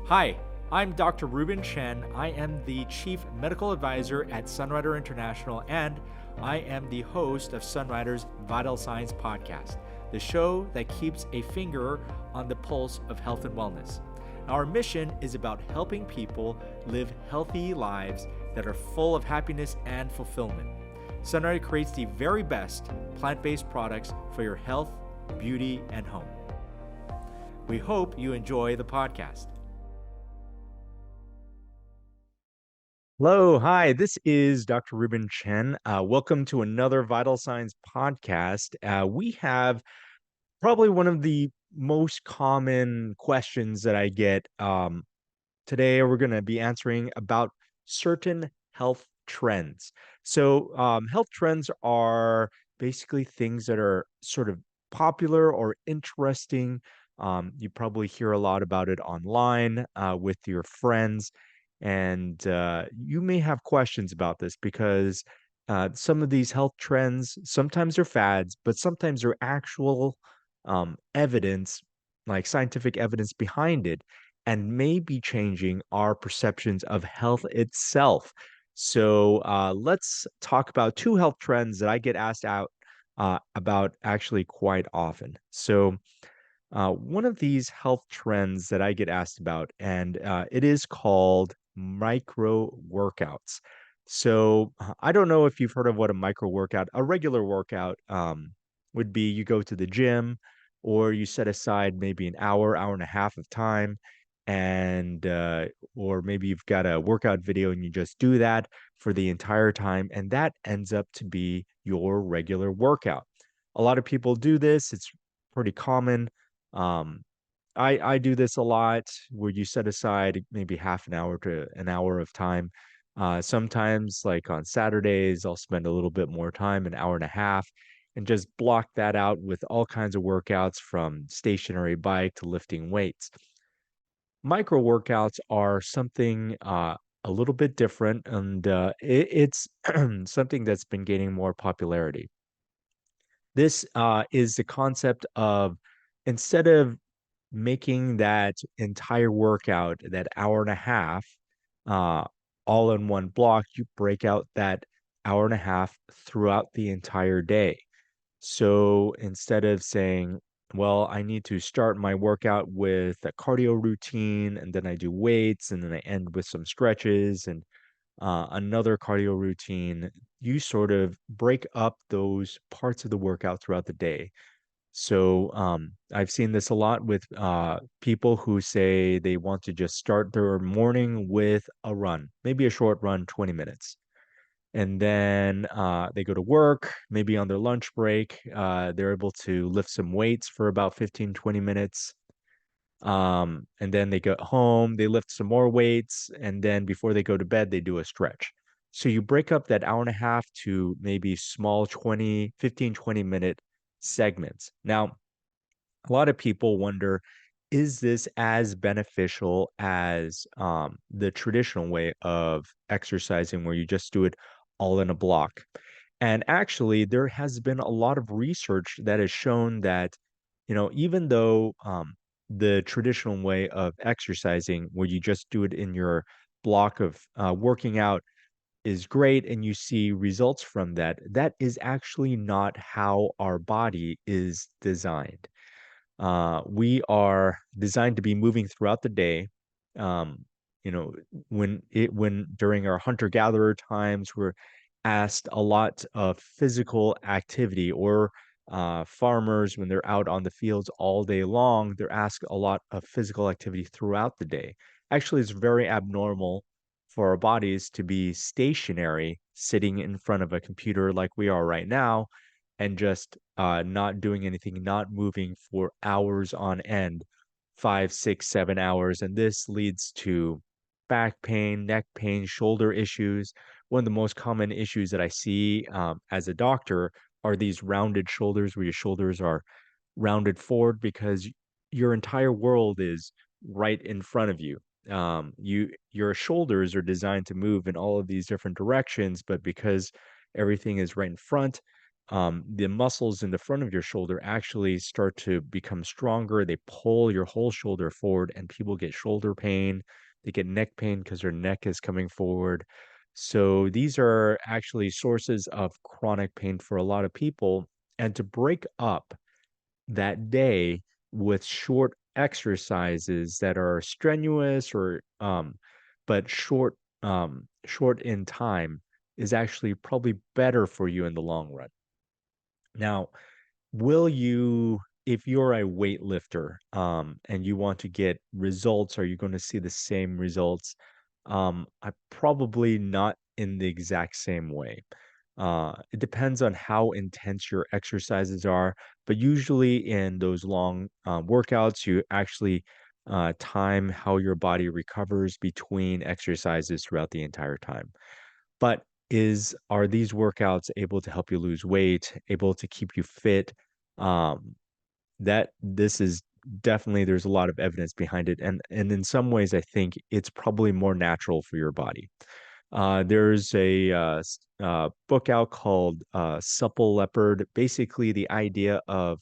Hi, I'm Dr. Reuben Chen. I am the Chief Medical Advisor at Sunrider International, and I am the host of Sunrider's Vital Signs podcast, the show that keeps a finger on the pulse of health and wellness. Our mission is about helping people live healthy lives that are full of happiness and fulfillment. Sunrider creates the very best plant-based products for your health, beauty, and home. We hope you enjoy the podcast. Hello, hi, this is Dr. Reuben Chen. Welcome to another Vital Signs podcast. We have probably one of the most common questions that I get. Today, we're going to be answering about certain health trends. So, health trends are basically things that are sort of popular or interesting. You probably hear a lot about it online with your friends, and you may have questions about this because some of these health trends, sometimes they're fads, but sometimes they're actual evidence, like scientific evidence behind it, and may be changing our perceptions of health itself. So let's talk about two health trends that I get asked out about actually quite often. So one of these health trends that I get asked about, and it is called micro workouts. So I don't know if you've heard of what a micro workout, a regular workout would be. You go to the gym or you set aside maybe an hour, hour and a half of time, and or maybe you've got a workout video and you just do that for the entire time, and that ends up to be your regular workout. A lot of people do this. It's pretty common. um, I do this a lot where you set aside maybe half an hour to an hour of time. Sometimes, like on Saturdays, I'll spend a little bit more time, an hour and a half, and just block that out with all kinds of workouts from stationary bike to lifting weights. Micro workouts are something a little bit different, and it's something that's been gaining more popularity. This is the concept of, instead of making that entire workout, that hour and a half, uh, all in one block, you break out that hour and a half throughout the entire day. So instead of saying, well, I need to start my workout with a cardio routine, and then I do weights, and then I end with some stretches and another cardio routine, you sort of break up those parts of the workout throughout the day. So I've seen this a lot with people who say they want to just start their morning with a run, maybe a short run, 20 minutes. And then they go to work, maybe on their lunch break, they're able to lift some weights for about 15, 20 minutes. And then they go home, they lift some more weights, and then before they go to bed, they do a stretch. So you break up that hour and a half to maybe small 20, 15, 20-minute segments. Now, a lot of people wonder, is this as beneficial as the traditional way of exercising where you just do it all in a block? And actually, there has been a lot of research that has shown that, even though the traditional way of exercising, where you just do it in your block of working out, is great and you see results from that, that is actually not how our body is designed. We are designed to be moving throughout the day. Um, you know, when during our hunter-gatherer times, we're asked a lot of physical activity, or farmers, when they're out on the fields all day long, they're asked a lot of physical activity throughout the day. Actually, it's very abnormal for our bodies to be stationary, sitting in front of a computer like we are right now, and just not doing anything, not moving for hours on end, 5, 6, 7 hours. And this leads to back pain, neck pain, shoulder issues. One of the most common issues that I see as a doctor are these rounded shoulders, where your shoulders are rounded forward because your entire world is right in front of you. Your shoulders are designed to move in all of these different directions, but because everything is right in front, the muscles in the front of your shoulder actually start to become stronger. They pull your whole shoulder forward, and people get shoulder pain. They get neck pain because their neck is coming forward. So these are actually sources of chronic pain for a lot of people. And to break up that day with short exercises that are strenuous or but short in time is actually probably better for you in the long run. Now, will you, if you're a weightlifter, and you want to get results, are you going to see the same results? I probably not in the exact same way. It depends on how intense your exercises are, but usually in those long workouts, you actually time how your body recovers between exercises throughout the entire time. But are these workouts able to help you lose weight, able to keep you fit? That this is definitely there's a lot of evidence behind it, and in some ways, I think it's probably more natural for your body. There's a book out called Supple Leopard. Basically, the idea of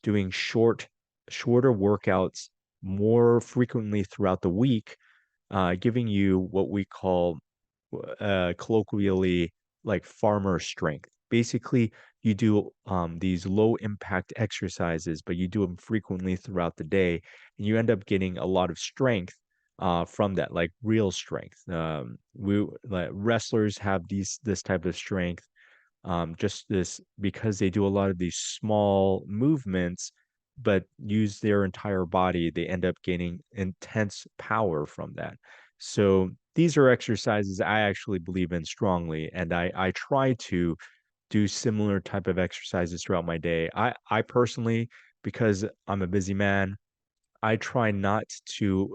doing shorter workouts more frequently throughout the week, giving you what we call colloquially like farmer strength. Basically, you do these low impact exercises, but you do them frequently throughout the day, and you end up getting a lot of strength from that, like real strength. We like wrestlers have this type of strength, just this because they do a lot of these small movements, but use their entire body. They end up gaining intense power from that. So these are exercises I actually believe in strongly, and I try to do similar type of exercises throughout my day. I personally, because I'm a busy man, I try not to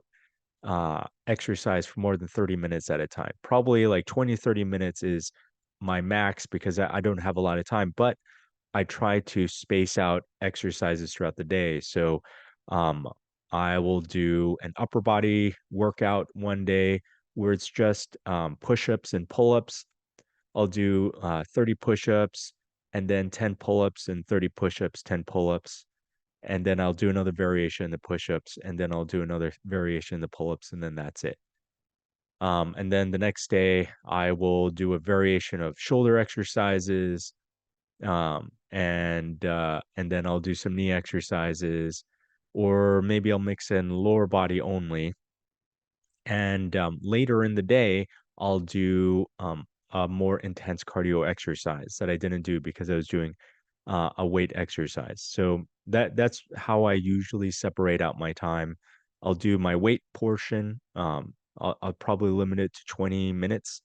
exercise for more than 30 minutes at a time. Probably like 20-30 minutes is my max because I don't have a lot of time, but I try to space out exercises throughout the day. So um, I will do an upper body workout one day where it's just push-ups and pull-ups. I'll do 30 push-ups and then 10 pull-ups and 30 push-ups, 10 pull-ups. And then I'll do another variation in the push-ups, and then I'll do another variation in the pull-ups, and then that's it. And then the next day, I will do a variation of shoulder exercises, and then I'll do some knee exercises, or maybe I'll mix in lower body only. And later in the day, I'll do a more intense cardio exercise that I didn't do because I was doing a weight exercise. So that's how I usually separate out my time. I'll do my weight portion. I'll probably limit it to 20 minutes,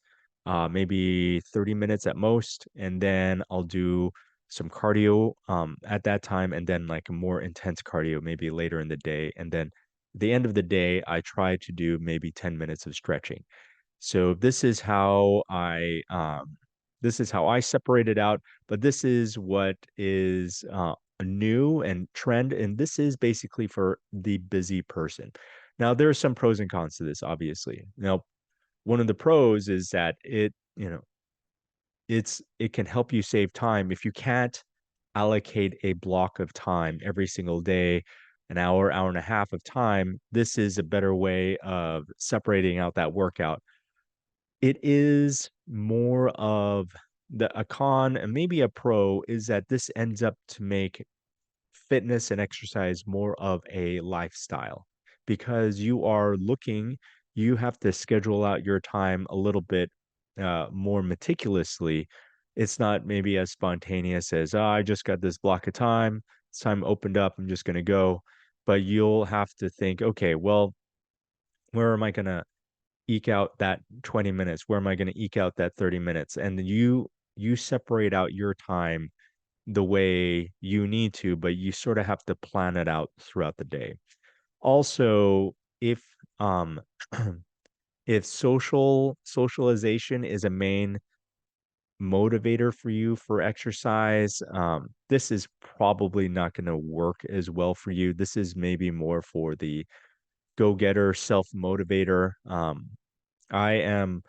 maybe 30 minutes at most, and then I'll do some cardio at that time, and then like a more intense cardio maybe later in the day, and then at the end of the day, I try to do maybe 10 minutes of stretching. So this is how I separate it out, but this is what is a new and trend, and this is basically for the busy person. Now, there are some pros and cons to this, obviously. Now, one of the pros is that it can help you save time if you can't allocate a block of time every single day, an hour and a half of time. This is a better way of separating out that workout. It is more of a con and maybe a pro is that this ends up to make fitness and exercise more of a lifestyle because you have to schedule out your time a little bit more meticulously. It's not maybe as spontaneous as, oh, I just got this block of time. It's time opened up. I'm just going to go. But you'll have to think, okay, well, where am I going to eke out that 20 minutes? Where am I going to eke out that 30 minutes? And you separate out your time the way you need to, but you sort of have to plan it out throughout the day. Also, if um if socialization is a main motivator for you for exercise, this is probably not going to work as well for you. This is maybe more for the go-getter, self-motivator. I am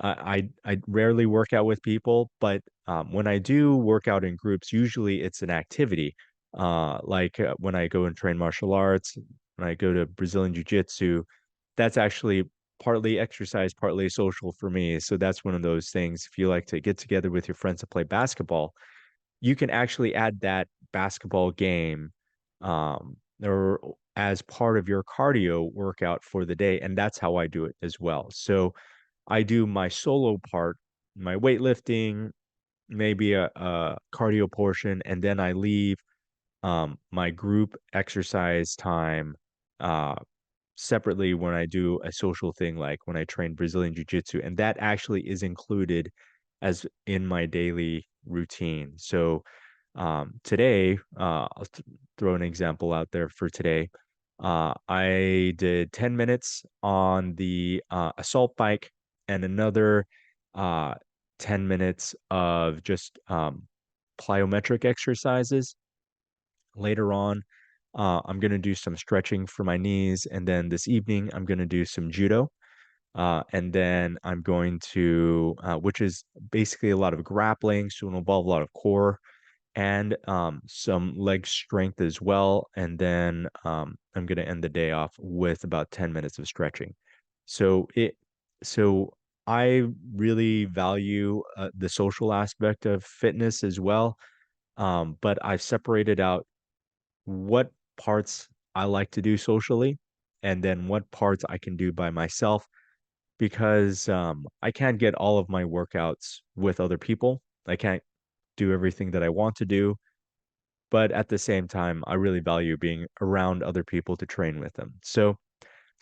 I rarely work out with people, but when I do work out in groups, usually it's an activity. Like when I go and train martial arts, when I go to Brazilian Jiu-Jitsu, that's actually partly exercise, partly social for me. So that's one of those things. If you like to get together with your friends to play basketball, you can actually add that basketball game or as part of your cardio workout for the day. And that's how I do it as well. So I do my solo part, my weightlifting, maybe a cardio portion, and then I leave my group exercise time uh separately when I do a social thing like when I train Brazilian Jiu-Jitsu, and that actually is included as in my daily routine. So today, throw an example out there for today. I did 10 minutes on the assault bike and another uh 10 minutes of just plyometric exercises. Later on, I'm going to do some stretching for my knees. And then this evening, I'm going to do some judo. And then I'm going to, which is basically a lot of grappling. So it'll involve a lot of core and some leg strength as well. And then I'm going to end the day off with about 10 minutes of stretching. So so I really value the social aspect of fitness as well. But I've separated out what parts I like to do socially and then what parts I can do by myself because I can't get all of my workouts with other people. I can't do everything that I want to do, but at the same time, I really value being around other people to train with them. So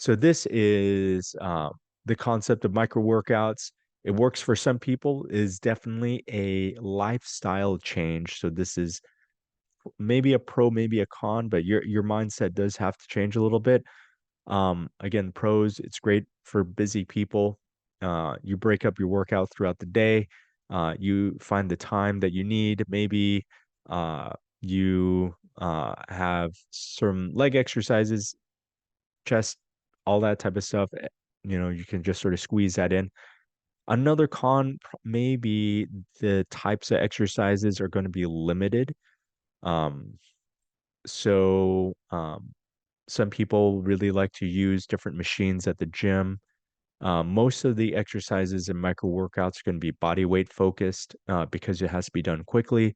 this is the concept of micro workouts. It works for some people, is definitely a lifestyle change. So this is maybe a pro, maybe a con, but your mindset does have to change a little bit. Again, pros, it's great for busy people. You break up your workout throughout the day. You find the time that you need. Maybe you have some leg exercises, chest, all that type of stuff. You can just sort of squeeze that in. Another con may be the types of exercises are going to be limited. Um, so some people really like to use different machines at the gym. Most of the exercises and micro workouts are going to be body weight focused because it has to be done quickly.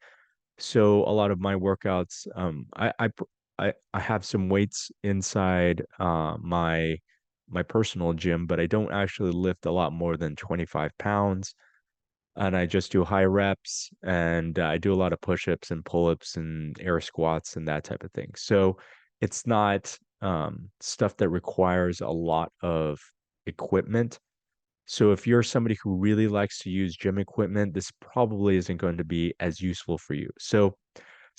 So a lot of my workouts, I have some weights inside my personal gym, but I don't actually lift a lot more than 25 pounds and I just do high reps and I do a lot of push-ups and pull-ups and air squats and that type of thing. So it's not stuff that requires a lot of equipment. So if you're somebody who really likes to use gym equipment, this probably isn't going to be as useful for you. So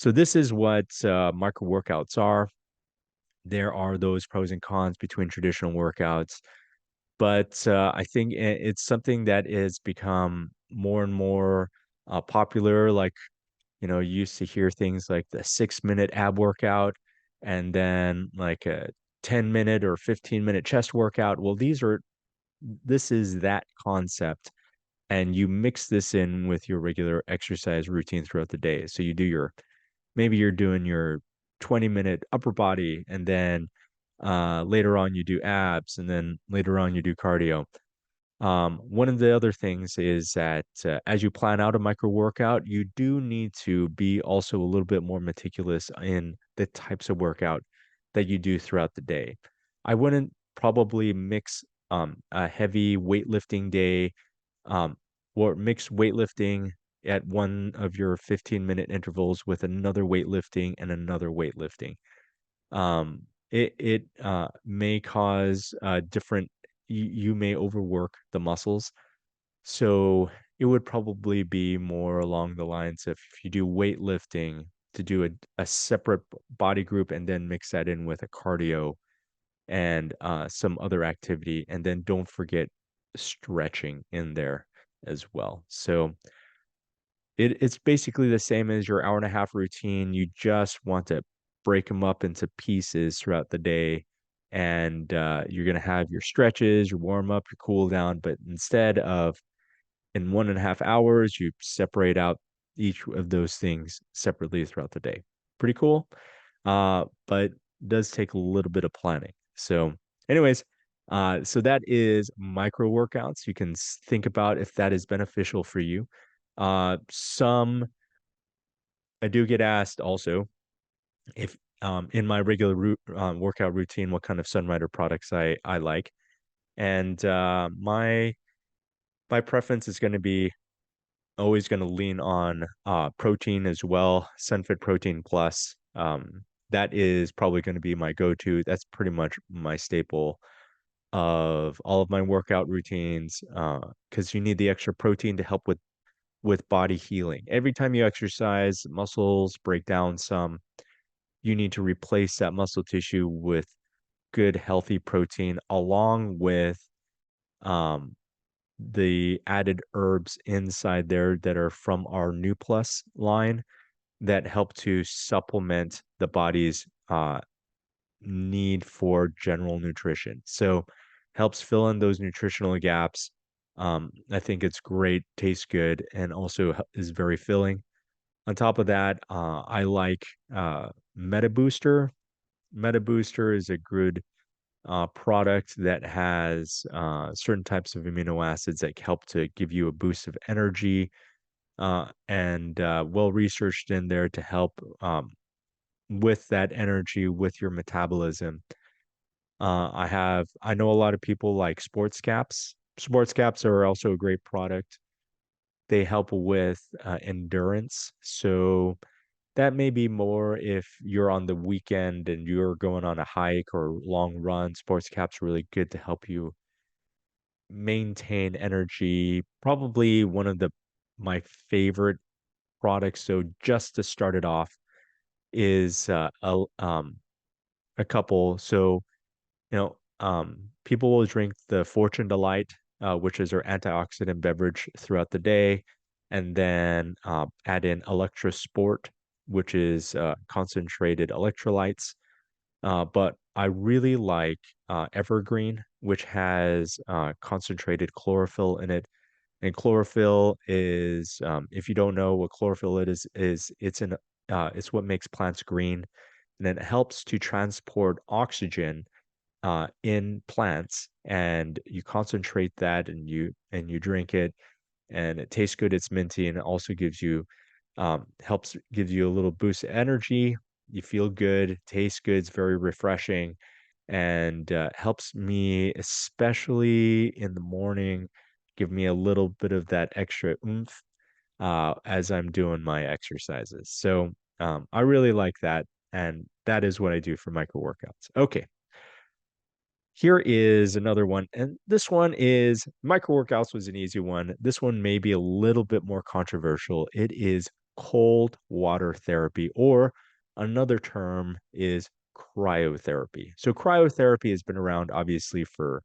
this is what micro workouts are. There are those pros and cons between traditional workouts, but I think it's something that is become more and more popular. Like, you used to hear things like the 6-minute ab workout and then like a 10-minute or 15-minute chest workout. Well, this is that concept. And you mix this in with your regular exercise routine throughout the day. So maybe you're doing your 20-minute upper body and then later on you do abs and then later on you do cardio. One of the other things is that as you plan out a micro workout, you do need to be also a little bit more meticulous in the types of workout that you do throughout the day. I wouldn't probably mix a heavy weightlifting day um, or mix weightlifting at one of your 15-minute intervals with another weightlifting and another weightlifting. It may cause different you may overwork the muscles. So it would probably be more along the lines of if you do weightlifting to do a separate body group and then mix that in with a cardio and some other activity. And then don't forget stretching in there as well. So it's basically the same as your hour and a half routine. You just want to break them up into pieces throughout the day. And you're going to have your stretches, your warm up, your cool down. But instead of in 1.5 hours, you separate out each of those things separately throughout the day. Pretty cool. But does take a little bit of planning. So, anyways, so that is micro workouts. You can think about if that is beneficial for you. Some I do get asked also if in my regular workout routine, what kind of Sunrider products I like, and my preference is going to be always going to lean on protein as well, Sunfit Protein Plus. That is probably going to be my go-to. That's pretty much my staple of all of my workout routines because you need the extra protein to help with body healing. Every time you exercise, muscles break down some. You need to replace that muscle tissue with good, healthy protein along with um, the added herbs inside there that are from our New Plus line that help to supplement the body's need for general nutrition. So helps fill in those nutritional gaps. I think it's great, tastes good, and also is very filling. On top of that, I like Meta Booster. Meta Booster is a good product that has certain types of amino acids that help to give you a boost of energy and well researched in there to help with that energy with your metabolism. I know a lot of people like sports caps. Sports caps are also a great product. They help with endurance. So that may be more if you're on the weekend and you're going on a hike or long run. Sports caps really good to help you maintain energy. Probably one of the my favorite products. So just to start it off is a couple. So people will drink the Fortune Delight, which is our antioxidant beverage throughout the day, and then add in Electra Sport, which is concentrated electrolytes. But I really like Evergreen, which has concentrated chlorophyll in it. And chlorophyll is, if you don't know what chlorophyll it is it's what makes plants green, and it helps to transport oxygen in plants. And you concentrate that, and you drink it, and it tastes good. It's minty, and it also gives you helps gives you a little boost of energy. You feel good, tastes good, it's very refreshing, and helps me, especially in the morning, give me a little bit of that extra oomph as I'm doing my exercises. So I really like that, and that is what I do for micro workouts. Okay, here is another one, and this one is micro workouts was an easy one. This one may be a little bit more controversial. It is cold water therapy, or another term is cryotherapy. So cryotherapy has been around obviously for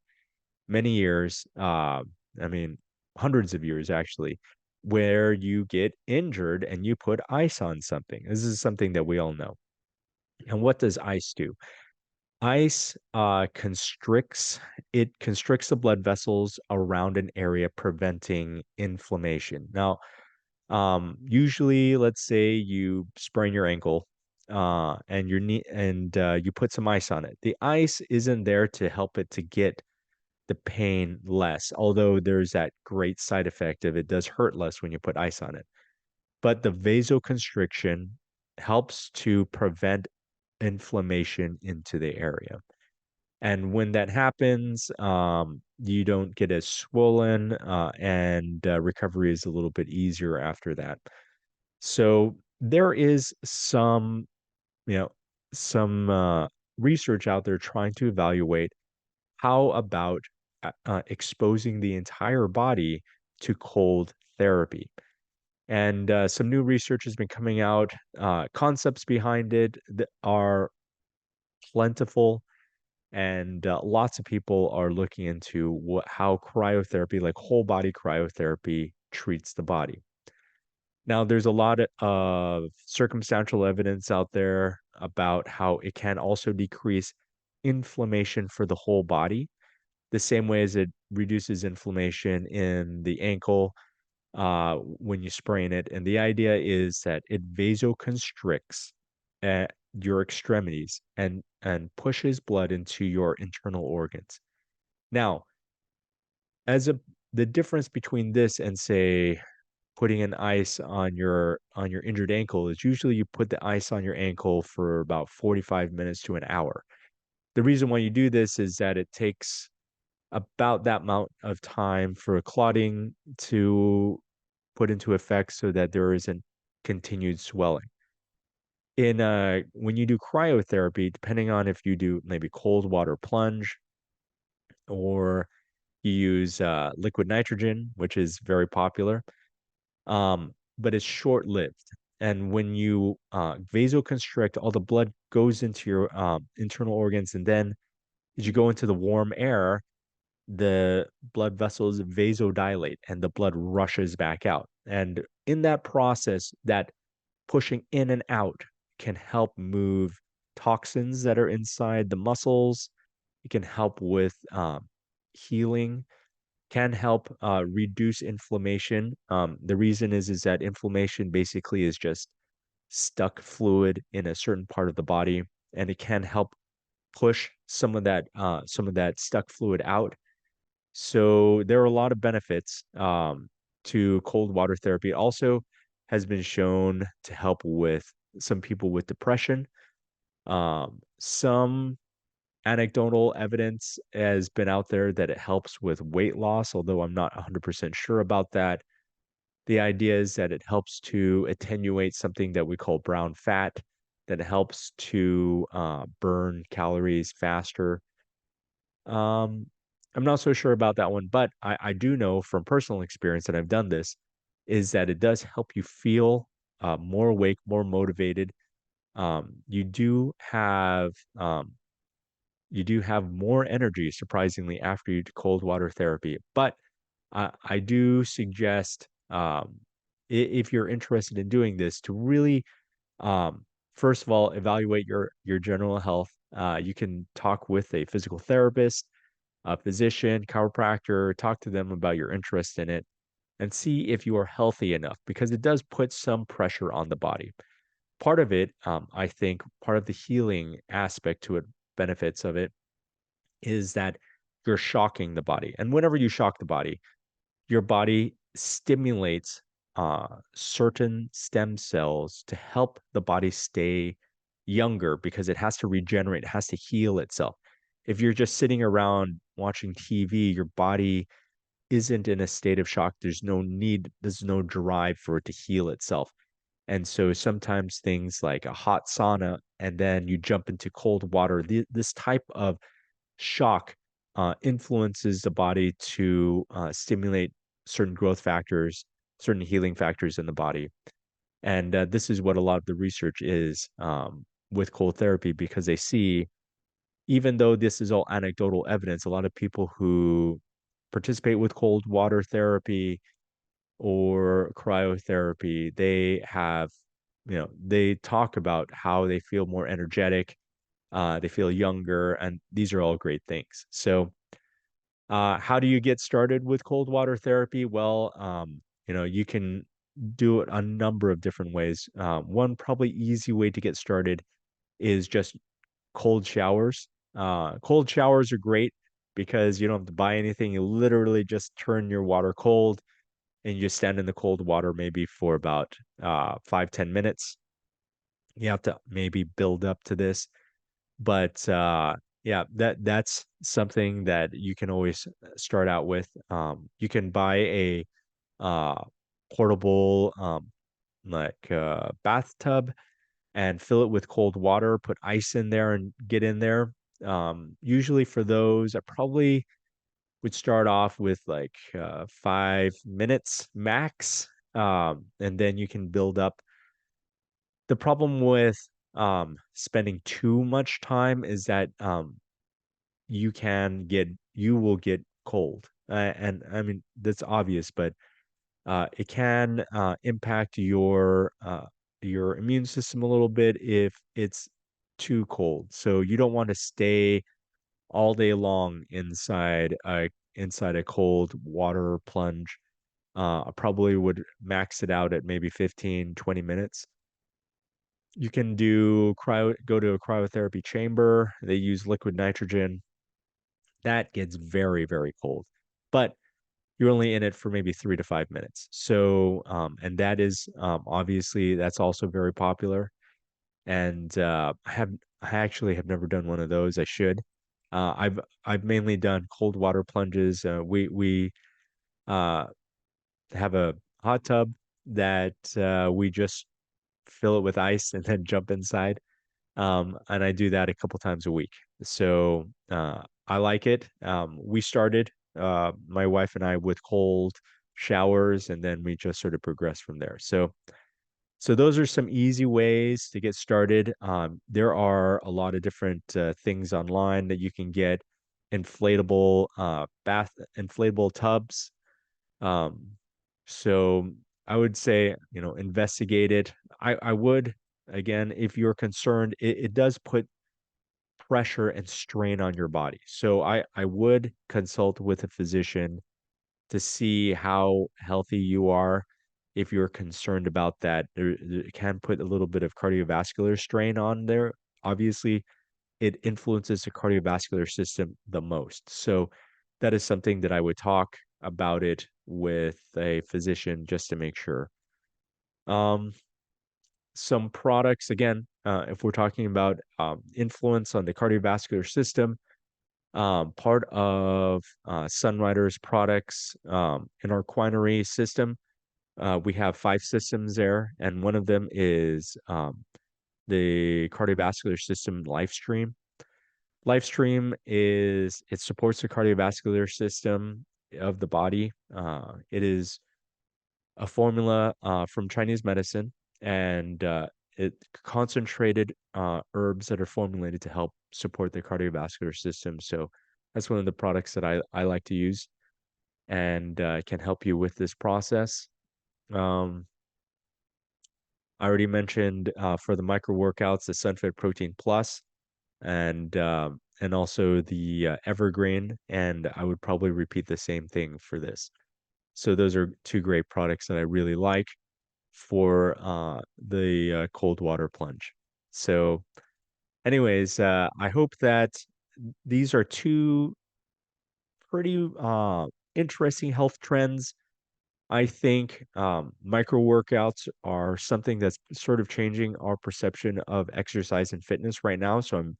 many years. I mean, hundreds of years actually, where you get injured and you put ice on something. This is something that we all know. And what does ice do? Ice constricts the blood vessels around an area, preventing inflammation. Now, usually, let's say you sprain your ankle, and your knee, and you put some ice on it. The ice isn't there to help it to get the pain less, although there's that great side effect of it does hurt less when you put ice on it. But the vasoconstriction helps to prevent inflammation into the area. And when that happens, you don't get as swollen, and recovery is a little bit easier after that. So there is you know, some research out there trying to evaluate how about exposing the entire body to cold therapy. And some new research has been coming out. Concepts behind it that are plentiful, and lots of people are looking into how cryotherapy, like whole body cryotherapy, treats the body. Now, there's a lot of circumstantial evidence out there about how it can also decrease inflammation for the whole body, the same way as it reduces inflammation in the ankle. when you sprain it. And the idea is that it vasoconstricts at your extremities and pushes blood into your internal organs. Now, as a the difference between this and say putting an ice on your injured ankle is usually you put the ice on your ankle for about 45 minutes to an hour. The reason why you do this is that it takes about that amount of time for clotting to put into effect so that there isn't continued swelling. In when you do cryotherapy, depending on if you do maybe cold water plunge or you use liquid nitrogen, which is very popular, but it's short-lived. And when you vasoconstrict, all the blood goes into your internal organs, and then as you go into the warm air, the blood vessels vasodilate and the blood rushes back out. And in that process, that pushing in and out can help move toxins that are inside the muscles. It can help with healing, can help reduce inflammation. The reason is that inflammation basically is just stuck fluid in a certain part of the body, and it can help push some of that stuck fluid out. So there are a lot of benefits to cold water therapy. It also has been shown to help with some people with depression. Some anecdotal evidence has been out there that it helps with weight loss, although I'm not 100% sure about that. The idea is that it helps to attenuate something that we call brown fat, that helps to burn calories faster. Um, I'm not so sure about that one, but I do know from personal experience that I've done this, is that it does help you feel more awake, more motivated. You do have you do have more energy, surprisingly, after you do cold water therapy. But I do suggest, if you're interested in doing this, to really, um, first of all, evaluate your general health. You can talk with a physical therapist, a physician, chiropractor, talk to them about your interest in it, and see if you are healthy enough, because it does put some pressure on the body. Part of it, I think, part of the healing aspect to it, benefits of it, is that you're shocking the body. And whenever you shock the body, your body stimulates certain stem cells to help the body stay younger because it has to regenerate, it has to heal itself. If you're just sitting around watching TV, your body isn't in a state of shock. There's no need, there's no drive for it to heal itself. And so sometimes things like a hot sauna and then you jump into cold water, this type of shock influences the body to stimulate certain growth factors, certain healing factors in the body. And this is what a lot of the research is with cold therapy, because they see, even though this is all anecdotal evidence, a lot of people who participate with cold water therapy or cryotherapy, they have, they talk about how they feel more energetic, they feel younger, and these are all great things. So, how do you get started with cold water therapy? Well, you can do it a number of different ways. One probably easy way to get started is just cold showers. Cold showers are great because you don't have to buy anything. You literally just turn your water cold and you just stand in the cold water maybe for about 5-10 minutes. You have to maybe build up to this, but yeah, that's something that you can always start out with. You can buy a uh portable bathtub and fill it with cold water, put ice in there and get in there. Usually for those, I probably would start off with like 5 minutes max. And then you can build up. The problem with spending too much time is that you will get cold. And I mean that's obvious, but it can impact your immune system a little bit if it's too cold. So you don't want to stay all day long inside a cold water plunge. I probably would max it out at maybe 15, 20 minutes. You can go to a cryotherapy chamber. They use liquid nitrogen. That gets very, very cold, but you're only in it for maybe 3 to 5 minutes. So, and that is obviously that's also very popular. And I actually have never done one of those. I should. I've mainly done cold water plunges. We uh, have a hot tub that we just fill it with ice and then jump inside. And I do that a couple times a week. So I like it. We started, my wife and I, with cold showers, and then we just sort of progressed from there. So those are some easy ways to get started. There are a lot of different things online that you can get, inflatable tubs. Um, so I would say, investigate it. I would, again, if you're concerned, it does put pressure and strain on your body. So I would consult with a physician to see how healthy you are. If you're concerned about that, it can put a little bit of cardiovascular strain on there. Obviously, it influences the cardiovascular system the most. So that is something that I would talk about it with a physician just to make sure. Um, some products, again, if we're talking about influence on the cardiovascular system, part of Sunrider's products in our quinary system, we have 5 systems there, and one of them is the cardiovascular system LifeStream. LifeStream it supports the cardiovascular system of the body. It is a formula from Chinese medicine, and it concentrated herbs that are formulated to help support the cardiovascular system. So that's one of the products that I like to use, and can help you with this process. Um, I already mentioned for the micro workouts, the Sunfit Protein Plus, and also the Evergreen, and I would probably repeat the same thing for this. So those are 2 great products that I really like for the cold water plunge. So, anyways, I hope that these are 2 pretty interesting health trends. I think micro workouts are something that's sort of changing our perception of exercise and fitness right now. So I'm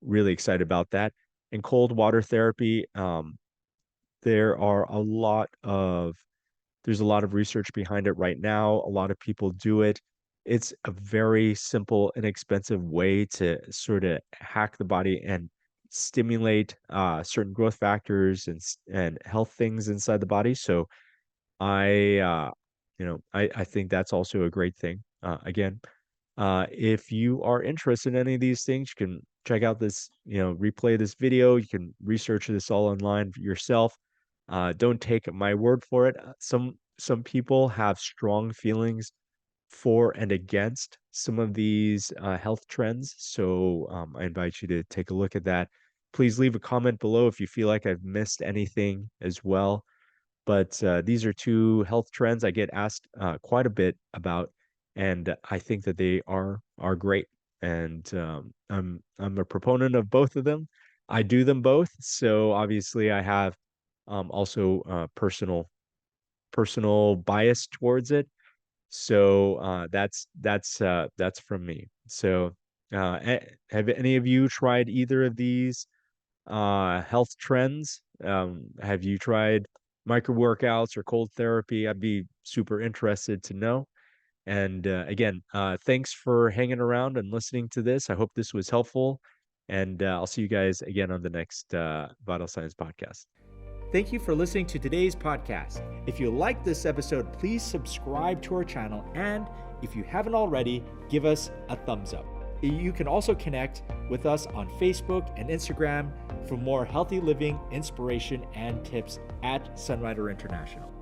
really excited about that. And cold water therapy, there are a lot of there's a lot of research behind it right now. A lot of people do it. It's a very simple, inexpensive way to sort of hack the body and stimulate certain growth factors and health things inside the body. So I think that's also a great thing. Again, if you are interested in any of these things, you can check out this, replay this video. You can research this all online for yourself. Don't take my word for it. Some people have strong feelings for and against some of these health trends. So I invite you to take a look at that. Please leave a comment below if you feel like I've missed anything as well. But these are 2 health trends I get asked quite a bit about, and I think that they are great. And I'm a proponent of both of them. I do them both, so obviously I have also personal bias towards it. So that's from me. So have any of you tried either of these health trends? Have you tried micro workouts or cold therapy? I'd be super interested to know. And again, thanks for hanging around and listening to this. I hope this was helpful. And I'll see you guys again on the next Vital Science podcast. Thank you for listening to today's podcast. If you liked this episode, please subscribe to our channel. And if you haven't already, give us a thumbs up. You can also connect with us on Facebook and Instagram for more healthy living, inspiration, and tips at Sunrider International.